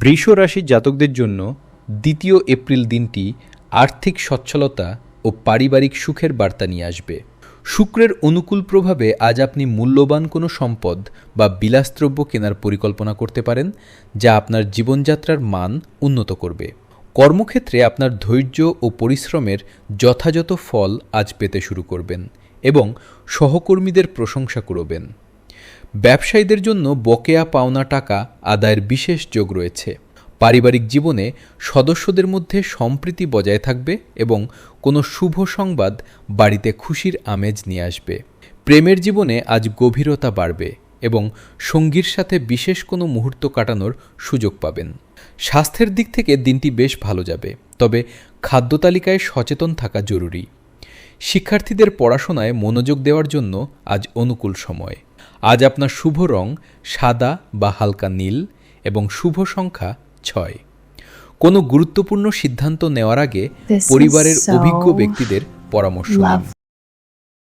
বৃষ রাশির জাতকদের জন্য 2 এপ্রিল দিনটি আর্থিক সচ্ছলতা ও পারিবারিক সুখের বার্তা নিয়ে আসবে। শুক্রের অনুকূল প্রভাবে আজ আপনি মূল্যবান কোনো সম্পদ বা বিলাসদ্রব্য কেনার পরিকল্পনা করতে পারেন, যা আপনার জীবনযাত্রার মান উন্নত করবে। কর্মক্ষেত্রে আপনার ধৈর্য ও পরিশ্রমের যথাযথ ফল আজ পেতে শুরু করবেন এবং সহকর্মীদের প্রশংসা করবেন। ব্যবসায়ীদের জন্য বকেয়া পাওনা টাকা আদায়ের বিশেষ যোগ রয়েছে। পারিবারিক জীবনে সদস্যদের মধ্যে সম্প্রীতি বজায় থাকবে এবং কোনো শুভ সংবাদ বাড়িতে খুশির আমেজ নিয়ে আসবে। প্রেমের জীবনে আজ গভীরতা বাড়বে এবং সঙ্গীর সাথে বিশেষ কোনো মুহূর্ত কাটানোর সুযোগ পাবেন। স্বাস্থ্যের দিক থেকে দিনটি বেশ ভালো যাবে, তবে খাদ্য তালিকায় সচেতন থাকা জরুরি। শিক্ষার্থীদের পড়াশোনায় মনোযোগ দেওয়ার জন্য আজ অনুকূল সময়। আজ আপনার শুভ রং সাদা বা হালকা নীল এবং শুভ সংখ্যা 6। কোনো গুরুত্বপূর্ণ সিদ্ধান্ত নেওয়ার আগে পরিবারের অভিজ্ঞ ব্যক্তিদের পরামর্শ নিন।